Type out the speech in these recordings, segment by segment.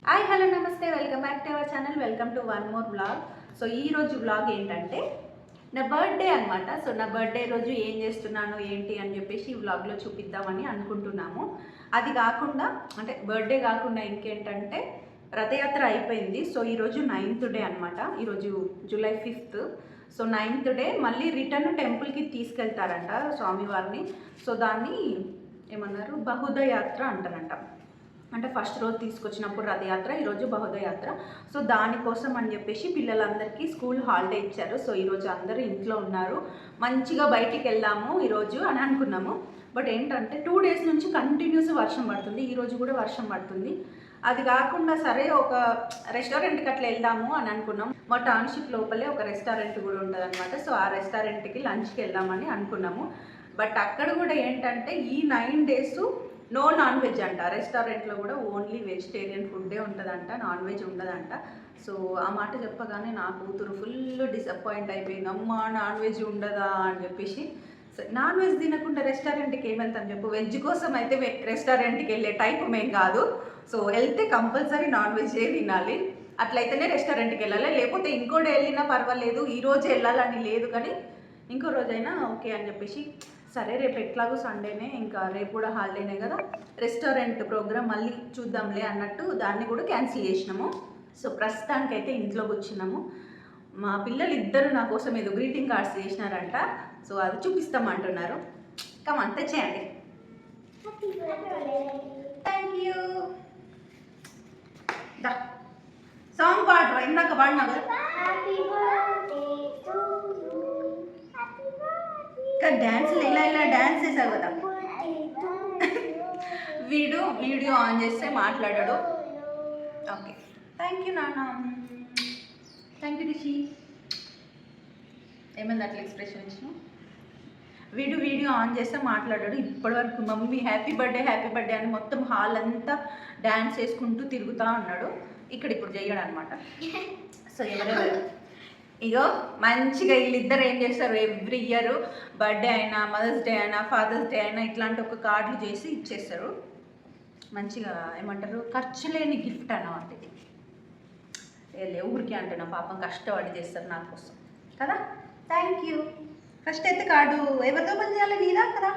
Hi hello నమస్తే, welcome back to our channel. Welcome to one more vlog. So ఈరోజు vlog ఏంటంటే నా birthday అనమాట. సో నా బర్త్డే రోజు ఏం చేస్తున్నాను ఏంటి అని చెప్పేసి ఈ వ్లాగ్లో చూపిద్దామని అనుకుంటున్నాము. అది కాకుండా అంటే బర్త్డే కాకుండా ఇంకేంటంటే రథయాత్ర అయిపోయింది. సో ఈరోజు 9th డే అనమాట. ఈరోజు July 5th. So 9th day మళ్ళీ రిటర్న్ టెంపుల్కి తీసుకెళ్తారంట స్వామివారిని. సో దాన్ని ఏమన్నారు, బహుదయాత్ర అంటారంట. అంటే ఫస్ట్ రోజు తీసుకొచ్చినప్పుడు రథయాత్ర, ఈరోజు బహుదయాత్ర. సో దానికోసం అని చెప్పేసి పిల్లలందరికీ స్కూల్ హాలిడే ఇచ్చారు. సో ఈరోజు అందరూ ఇంట్లో ఉన్నారు, మంచిగా బయటికి వెళ్దాము ఈరోజు అని అనుకున్నాము. బట్ ఏంటంటే 2 days నుంచి కంటిన్యూస్ వర్షం పడుతుంది. ఈరోజు కూడా వర్షం పడుతుంది. అది కాకుండా సరే ఒక రెస్టారెంట్కి అట్లా వెళ్దాము అని అనుకున్నాం. మా టౌన్షిప్ లోపలే ఒక రెస్టారెంట్ కూడా ఉంటుంది అనమాట. సో ఆ రెస్టారెంట్కి లంచ్కి వెళ్దామని అనుకున్నాము. బట్ అక్కడ కూడా ఏంటంటే ఈ 9 days నో నాన్ వెజ్ అంట. రెస్టారెంట్లో కూడా ఓన్లీ వెజిటేరియన్ ఫుడ్డే ఉంటుందంట, నాన్ వెజ్ ఉండదంట. సో ఆ మాట చెప్పగానే నా కూతురు ఫుల్ డిసప్పాయింట్ అయిపోయింది. అమ్మ నాన్ వెజ్ ఉండదా అని చెప్పేసి. సో నాన్ వెజ్ తినకుండా రెస్టారెంట్కి ఏమంతని చెప్పు, వెజ్ కోసం అయితే రెస్టారెంట్కి వెళ్ళే టైప్ మేం కాదు. సో వెళ్తే కంపల్సరీ నాన్ వెజ్జే తినాలి. అట్లయితేనే రెస్టారెంట్కి వెళ్ళాలి, లేకపోతే ఇంకో డే వెళ్ళినా పర్వాలేదు, ఈరోజు వెళ్ళాలని లేదు కానీ ఇంకో రోజైనా ఓకే అని చెప్పేసి సరే రేపు ఎట్లాగో సండేనే, ఇంకా రేపు కూడా హాలిడేనే కదా, రెస్టారెంట్ ప్రోగ్రామ్ మళ్ళీ చూద్దాంలే అన్నట్టు దాన్ని కూడా క్యాన్సిల్ చేసినాము. సో ప్రస్తుతానికైతే ఇంట్లోకి వచ్చినాము. మా పిల్లలు ఇద్దరు నా కోసం ఏదో గ్రీటింగ్ కార్డ్స్ చేసినారంట. సో అది చూపిస్తామంటున్నారు. కమాన్ తెచ్చేయండి. Thank you. సాంగ్ పాడరా, ఇందాక పాడినా కదా. డ్యాన్స్లు ఇలా డ్యాన్స్ చేసావు కదా. వీడియో ఆన్ చేస్తే మాట్లాడాడు. ఓకే థ్యాంక్ యూ నాన్న, థ్యాంక్ యూ రిషి. ఏమైంది అట్లా ఎక్స్ప్రెషన్ ఇచ్చిన? వీడియో ఆన్ చేస్తే మాట్లాడాడు. ఇప్పటివరకు మమ్మీ హ్యాపీ బర్త్డే అని మొత్తం హాల్ అంతా డ్యాన్స్ చేసుకుంటూ తిరుగుతూ ఉన్నాడు. ఇప్పుడు చేయడు అనమాట. సో ఎవరెవరు ఇగో మంచిగా వీళ్ళిద్దరు ఏం చేస్తారు, ఎవ్రీ ఇయర్ బర్త్డే అయినా, మదర్స్ డే అయినా, ఫాదర్స్ డే అయినా ఇట్లాంటి ఒక కార్డులు చేసి ఇచ్చేస్తారు. మంచిగా ఏమంటారు, ఖర్చు లేని గిఫ్ట్ అన్నమాట ఇది. ఊరికి అంటున్నా, పాపం కష్టపడి చేస్తారు నా కోసం కదా. Thank you. ఫస్ట్ అయితే కార్డు ఎవరితో పని చేయాలి, నీదా కదా?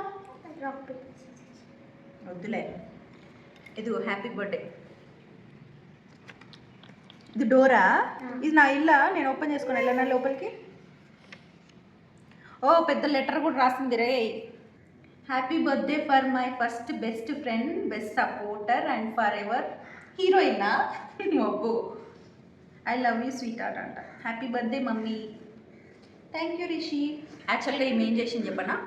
వద్దులే, ఇది హ్యాపీ బర్త్డే. ఇది డోరా, ఇది నా ఇల్లా, నేను ఓపెన్ చేసుకుని వెళ్ళాను లోపలికి. ఓ పెద్ద లెటర్ కూడా రాసింది రే. Happy birthday for my first best friend, best supporter and forever హీరోయినా. అబ్బో, I love you sweetheart అంట. Happy birthday mummy. Thank you Rishi. యాక్చువల్గా ఏం చేసింది చెప్పనా,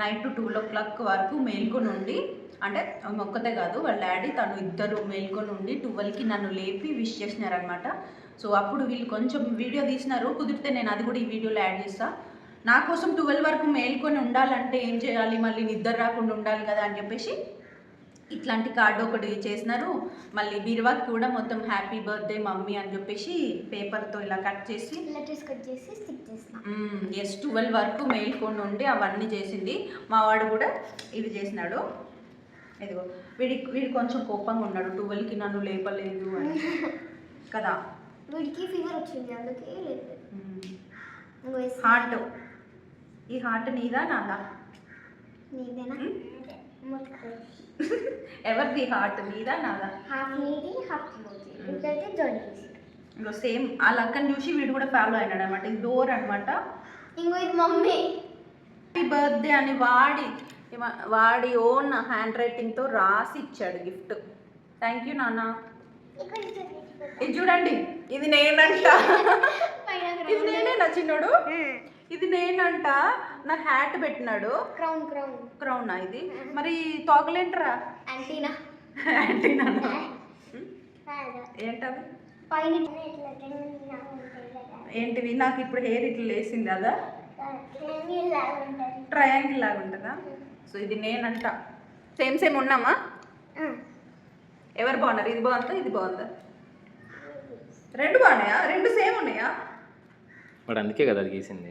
నైట్ 12 o'clock వరకు మేల్కొని ఉండి, అంటే ఒక్కతే కాదు వాళ్ళ డాడీ తను ఇద్దరు మేల్కొని ఉండి 12కి నన్ను లేపి విష్ చేసినారనమాట. సో అప్పుడు వీళ్ళు కొంచెం వీడియో తీసినారు, కుదిరితే నేను అది కూడా ఈ వీడియోలో యాడ్ చేస్తాను. నా కోసం 12 వరకు మేల్కొని ఉండాలంటే ఏం చేయాలి, మళ్ళీ నిద్ర రాకుండా ఉండాలి కదా అని చెప్పేసి ఇట్లాంటి కార్డు ఒకటి చేసినారు. మళ్ళీ బీరువాకి కూడా మొత్తం హ్యాపీ బర్త్డే మమ్మీ అని చెప్పేసి పేపర్తో ఇలా కట్ చేసి ఎస్ 12 వరకు మేల్కొని ఉండి అవన్నీ చేసింది. మా వాడు కూడా ఇవి చేసినాడు. ఇదిగో వీడి కొంచెం కోపంగా ఉన్నాడు, 12కి నన్ను లేపలేదు అని కదా. వీడికి ఫీవర్ వచ్చింది, అందుకే హార్ట్. ఈ హార్ట్ నీదా నాదా? నీదేనా? ఎవరిది హార్ట్, నీదా నాదా? హాఫ్ నీది హాఫ్ నీది. ఇదైతే జోడి. ఇంకో సేమ్ ఆ లక్కని చూసి వీడు కూడా ఫాలో అయినాడు అనమాట. ఇది డోర్ అనమాట. ఇంకో ఇది మమ్మీ హ్యాపీ బర్త్డే అని వాడి ఓన్ హ్యాండ్ రైటింగ్తో రాసి ఇచ్చాడు గిఫ్ట్. థ్యాంక్ యూ నాన్న. ఇది చూడండి, ఇది నేనంట. ఇది నేనే నా చిన్నోడు, ఇది నేనంట. నా హ్యాట్ పెట్టినాడు. క్రౌనా ఇది? మరి తోకలేంటరా? యాంటీనా ఏంటవి? ఏంటివి? నాకు ఇప్పుడు హెయిర్ ఇట్లా లేసింది కదా, ట్రయాంగిల్ లాగా ఉంటుందా? సో ఇది నేనంట. సేమ్ ఉన్నామా? ఎవరు బాగున్నారు? ఇది బాగుందా ఇది బాగుందా? రెండు బాగున్నాయా? రెండు సేమ్ ఉన్నాయా? వాడు అందుకే కదా అది గీసింది.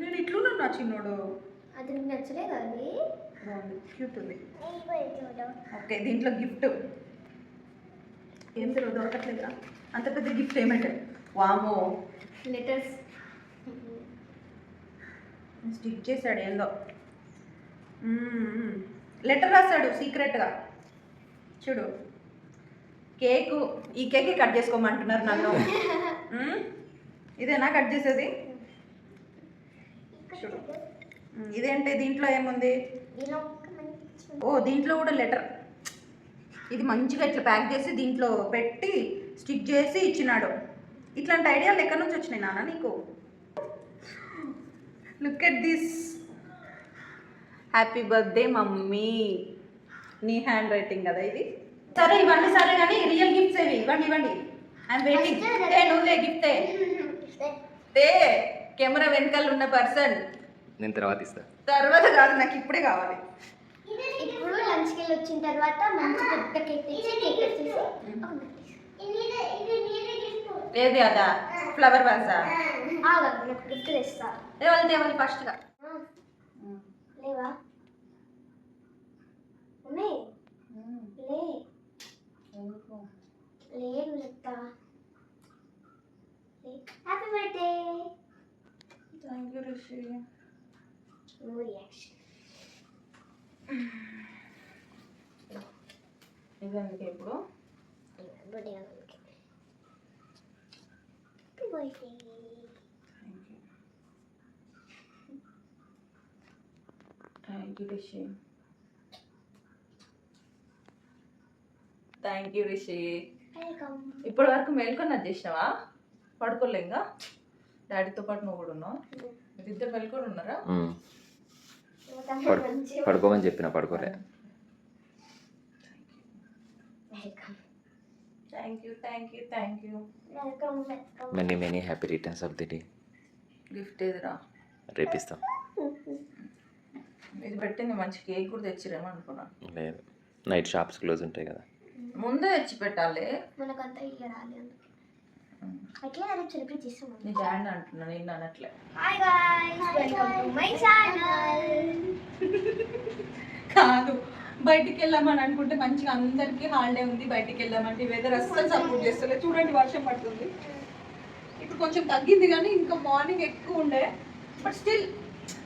నేను ఇట్లున్నా నా చిన్నోడు. అది నచ్చలేదు, అది బాగుంది, క్యూట్ ఉంది. ఓకే దీంట్లో గిఫ్ట్ ఏం తెలియదు దొరకట్లేదురా. అంత పెద్ద గిఫ్ట్ ఏమంటే వామో లెటర్స్ స్టిక్ చేశాడు ఏందో. లెటర్ రాశాడు సీక్రెట్గా. చూడు కేకు, ఈ కేకే కట్ చేసుకోమంటున్నారు నన్ను. ఇదేనా కట్ చేసేది? చూడు ఇదేంటి, దీంట్లో ఏముంది? ఓ దీంట్లో కూడా లెటర్. ఇది మంచిగా ఇట్లా ప్యాక్ చేసి దీంట్లో పెట్టి స్టిక్ చేసి ఇచ్చినాడు. ఇట్లాంటి ఐడియాలు ఎక్కడి నుంచి వచ్చినాయి నాన్న నీకు? Look at this. Happy birthday mummy. నీ హ్యాండ్ రైటింగ్ కదా ఇది. సరే ఇవన్నీ సరే కానీ రియల్ గిఫ్ట్స్ ఏవి? ఇవ్వండి ఇవ్వండి. I'm waiting. నువ్వులే గిఫ్టే తే. కెమెరా వెనకాల ఉన్న పర్సన్. నేను తర్వాత ఇస్తా. తర్వాత కాదు, నాకు ఇప్పుడే కావాలి. ఇప్పుడు లంచ్కి వెళ్ళి వచ్చిన తర్వాత మంచి పెద్ద కేక్ తెచ్చి కేక్ వచ్చేసి ఏది అదా? ఫ్లవర్ వాజా? నాకు గిఫ్ట్ తెస్తా. తేవాలి ఫస్ట్గా. లేవా? ఉన్నాయి. లేదు చెప్తా. Happy birthday. Thank you Rishi. No reaction. ఇది అందుకే ఇప్పుడు బర్త్డే అందుకే. Happy birthday. Thank you Rishi. Thank you Rishi. Welcome. ఇప్పటి వరకు మేల్కొని వచ్చేసినావా? పడుకోలే ఇంకా? డాడీతో పాటు నువ్వు కూడా ఉన్నావు? ఇద్దరు మేల్కొని ఉన్నారా? పడుకోమని చెప్పిన పడుకోలే. Welcome. Thank you thank you thank you. Welcome welcome. Many happy returns of the day. Gift ఏదిరా? రేపిస్తాం. ఇది పెట్టింది మంచి కేక్ కూడా తెచ్చిరేమో అనుకున్నా. లేదు, నైట్ షాప్స్ క్లోజ్ ఉంటాయి కదా. ముందే తెచ్చి పెట్టాలి. మనకంతా ఇల్లు రాలి అందుకే అట్లా రేపు సెలబ్రేట్ చేస్తాం. నీ డాడీ అంటున్నా, నేను అనట్లే. Hi guys, welcome to my channel. కాదు, బయటికి వెళ్ళామని అనుకుంటే మంచిగా అందరికీ హాలిడే ఉంది, బయటికి వెళ్ళామంటే వెదర్ అస్సలు సపోర్ట్ చేస్తలేదు. చూడండి వర్షం పడుతుంది. ఇప్పుడు కొంచెం తగ్గింది కానీ ఇంకా మార్నింగ్ ఎక్కువ ఉండే. బట్ స్టిల్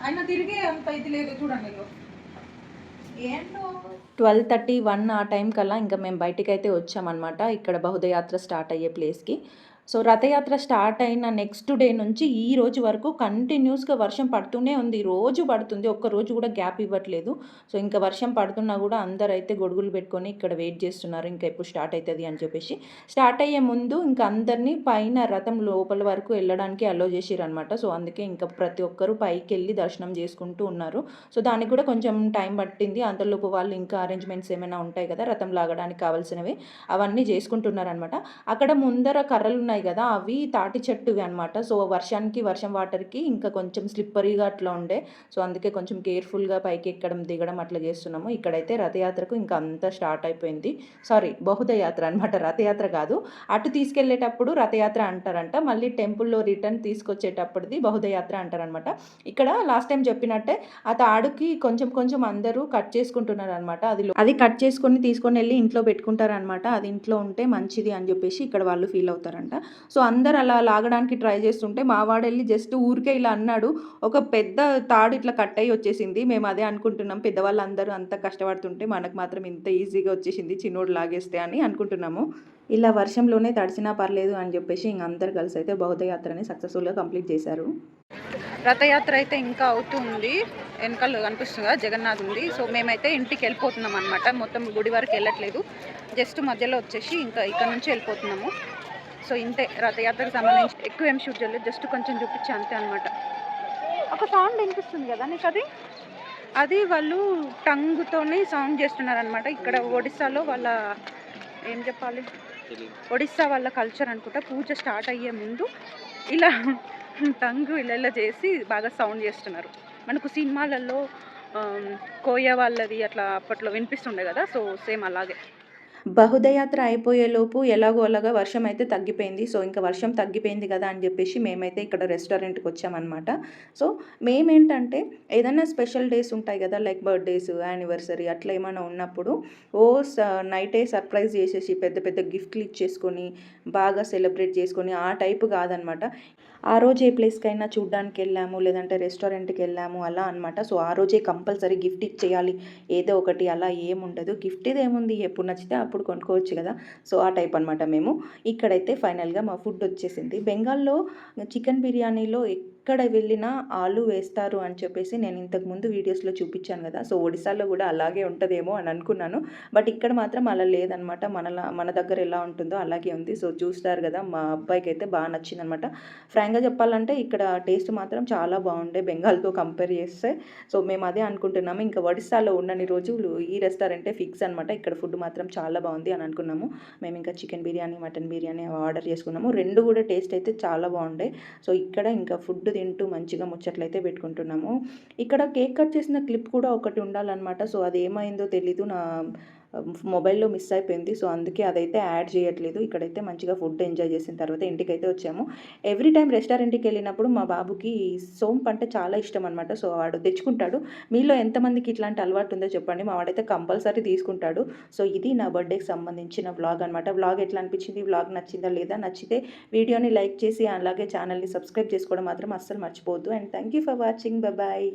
అయినా తిరిగే అంత ఇది లేదు. చూడండి ఏంటో 12:31 ఆ టైం కల్లా ఇంకా మేము బయటికి అయితే వచ్చామన్నమాట. ఇక్కడ బహుదయాత్ర స్టార్ట్ అయ్యే ప్లేస్కి. సో రథయాత్ర స్టార్ట్ అయిన నెక్స్ట్ డే నుంచి ఈ రోజు వరకు కంటిన్యూస్గా వర్షం పడుతూనే ఉంది. రోజు పడుతుంది, ఒక్క రోజు కూడా గ్యాప్ ఇవ్వట్లేదు. సో ఇంకా వర్షం పడుతున్నా కూడా అందరు అయితే గొడుగులు పెట్టుకొని ఇక్కడ వెయిట్ చేస్తున్నారు, ఇంకా ఎప్పుడు స్టార్ట్ అవుతుంది అని చెప్పేసి. స్టార్ట్ అయ్యే ముందు ఇంకా అందరినీ పైన రథం లోపల వరకు వెళ్ళడానికి అలో చేసిరు అనమాట. సో అందుకే ఇంకా ప్రతి ఒక్కరూ పైకి వెళ్ళి దర్శనం చేసుకుంటూ ఉన్నారు. సో దానికి కూడా కొంచెం టైం పట్టింది. అంతలోపు వాళ్ళు ఇంకా అరేంజ్మెంట్స్ ఏమైనా ఉంటాయి కదా రథం లాగడానికి కావాల్సినవి, అవన్నీ చేసుకుంటున్నారు అనమాట. అక్కడ ముందర కర్రలు ఉన్నాయి కదా, అవి తాటి చెట్టువి అనమాట. సో వర్షానికి వర్షం వాటర్కి ఇంకా కొంచెం స్లిప్పరీగా అట్లా ఉండే. సో అందుకే కొంచెం కేర్ఫుల్గా పైకి ఎక్కడం దిగడం అట్లా చేస్తున్నాము. ఇక్కడైతే రథయాత్రకు ఇంకా అంతా స్టార్ట్ అయిపోయింది. సారీ, బహుదయాత్ర అనమాట, రథయాత్ర కాదు. అటు తీసుకెళ్లేటప్పుడు రథయాత్ర అంటారంట, మళ్ళీ టెంపుల్లో రిటర్న్ తీసుకొచ్చేటప్పటిది బహుదయాత్ర అంటారనమాట. ఇక్కడ లాస్ట్ టైం చెప్పినట్టే ఆ తాడుకి కొంచెం కొంచెం అందరూ కట్ చేసుకుంటున్నారు అనమాట. అది కట్ చేసుకొని తీసుకొని వెళ్ళి ఇంట్లో పెట్టుకుంటారనమాట. అది ఇంట్లో ఉంటే మంచిది అని చెప్పేసి ఇక్కడ వాళ్ళు ఫీల్ అవుతారంట. సో అందరు అలా లాగడానికి ట్రై చేస్తుంటే మా వాడు వెళ్ళి జస్ట్ ఊరికే ఇలా అన్నాడు. ఒక పెద్ద తాడు ఇట్లా కట్ అయ్యి వచ్చేసింది. మేము అదే అనుకుంటున్నాం, పెద్దవాళ్ళు అందరూ అంత కష్టపడుతుంటే మనకు మాత్రం ఇంత ఈజీగా వచ్చేసింది చిన్నోడు లాగేస్తే అని అనుకుంటున్నాము. ఇలా వర్షంలోనే తడిసినా పర్లేదు అని చెప్పేసి ఇంక అందరు కలిసి అయితే బౌద్ధయాత్రని సక్సెస్ఫుల్గా కంప్లీట్ చేశారు. రథయాత్ర అయితే ఇంకా అవుతుంది. వెనకాల కనిపిస్తుందా జగన్నాథ్ ఉంది. సో మేమైతే ఇంటికి వెళ్ళిపోతున్నాం అనమాట. మొత్తం గుడి వరకు వెళ్ళట్లేదు, జస్ట్ మధ్యలో వచ్చేసి ఇంకా ఇక్కడ నుంచి వెళ్ళిపోతున్నాము. సో ఇంతే, రథయాత్రకు సంబంధించి ఎక్కువ ఏం షూట్ చేయలేదు, జస్ట్ కొంచెం చూపించే అంతే అనమాట. ఒక సౌండ్ వినిపిస్తుంది కదా నీకు, అది వాళ్ళు టంగుతోనే సౌండ్ చేస్తున్నారు అనమాట. ఇక్కడ ఒడిస్సాలో వాళ్ళ ఏం చెప్పాలి, ఒడిస్సా వాళ్ళ కల్చర్ అనుకుంటా. పూజ స్టార్ట్ అయ్యే ముందు ఇలా టంగు ఇలా చేసి బాగా సౌండ్ చేస్తున్నారు. మనకు సినిమాలలో కోయ వాళ్ళది అట్లా అప్పట్లో వినిపిస్తుండే కదా, సో సేమ్ అలాగే. బహుదయాత్ర అయిపోయేలోపు ఎలాగో అలాగా వర్షం అయితే తగ్గిపోయింది. సో, ఇంకా వర్షం తగ్గిపోయింది కదా అని చెప్పేసి మేమైతే ఇక్కడ రెస్టారెంట్‌కి వచ్చామనమాట. సో, మేమేంటంటే ఏదైనా స్పెషల్ డేస్ ఉంటాయి కదా! లైక్ బర్త్‌డేస్, యానివర్సరీ అట్లా ఏమైనా ఉన్నప్పుడు ఓ నైటే సర్ప్రైజ్ చేసేసి పెద్ద పెద్ద గిఫ్ట్‌లు ఇచ్చేసుకొని బాగా సెలబ్రేట్ చేసుకొని ఆ టైపు కాదనమాట. ఆ రోజు ఏ ప్లేస్‌కైనా చూడ్డానికెళ్ళాము, లేదంటే రెస్టారెంట్‌కెళ్ళాము అలా అనమాట. సో, ఆ రోజే కంపల్సరీ గిఫ్ట్ ఇచ్చేయాలి. ఏదో ఒకటి అలా ఏముండదు. గిఫ్ట్‌దేముంది ఎప్పుడు నచ్చితే అప్పుడు కొనుక్కోవచ్చు కదా! సో, ఆ టైప్ అనమాట మేము. ఇక్కడైతే ఫైనల్‌గా మా ఫుడ్ వచ్చేసింది. బెంగాల్‌లో చికెన్ బిర్యానీలో ఎక్కడ వెళ్ళినా ఆలు వేస్తారు అని చెప్పేసి నేను ఇంతకుముందు వీడియోస్‌లో చూపించాను కదా! సో, ఒడిశాలో కూడా అలాగే ఉంటదేమో అని అనుకున్నాను. బట్ ఇక్కడ మాత్రం అలా లేదనమాట. మన దగ్గర ఎలా ఉంటుందో అలాగే ఉంది. సో, చూస్తారు కదా! మా అబ్బాయికైతే బాగా నచ్చిందనమాట. ఫ్రాంక్‌గా చెప్పాలంటే ఇక్కడ టేస్ట్ మాత్రం చాలా బాగుండే బెంగాల్‌తో కంపేర్ చేస్తే. సో, మేము అదే అనుకుంటున్నాము. ఇంకా ఒడిశాలో ఉన్నన్ని రోజులు ఈ రెస్టారెంటే ఫిక్స్ అనమాట. ఇక్కడ ఫుడ్ మాత్రం చాలా బాగుంది అని అనుకున్నాము. మేము ఇంకా chicken biryani, mutton biryani order చేసుకున్నాము. 2 కూడా టేస్ట్ అయితే చాలా బాగుండే. సో, ఇక్కడ ఇంకా ఫుడ్ తింటూ మంచిగా ముచ్చట్లయితే పెట్టుకుంటున్నాము. ఇక్కడ కేక్ కట్ చేసిన క్లిప్ కూడా ఒకటి ఉండాలన్నమాట. సో, అది ఏమైందో తెలీదు. నా మొబైల్‌లో మిస్ అయిపోయింది. సో, అందుకే అదైతే యాడ్ చేయట్లేదు. ఇక్కడైతే మంచిగా ఫుడ్ ఎంజాయ్ చేసిన తర్వాత ఇంటికైతే వచ్చాము. ఎవ్రీ టైమ్ రెస్టారెంట్‌కి వెళ్ళినప్పుడు మా బాబుకి సోంపు అంటే చాలా ఇష్టం అనమాట. సో, వాడు తెచ్చుకుంటాడు. మీలో ఎంతమందికి ఇట్లాంటి అలవాటు ఉందో చెప్పండి. మా వాడైతే కంపల్సరీ తీసుకుంటాడు. సో, ఇది నా బర్త్‌డేకి సంబంధించిన వ్లాగ్ అనమాట. వ్లాగ్ ఎట్లా అనిపించింది? వ్లాగ్ నచ్చిందా లేదా? నచ్చితే వీడియోని లైక్ చేసి అలాగే ఛానల్‌ని సబ్స్క్రైబ్ చేసుకోవడం మాత్రం అస్సలు మర్చిపోవద్దు. And thank you for watching. Bye.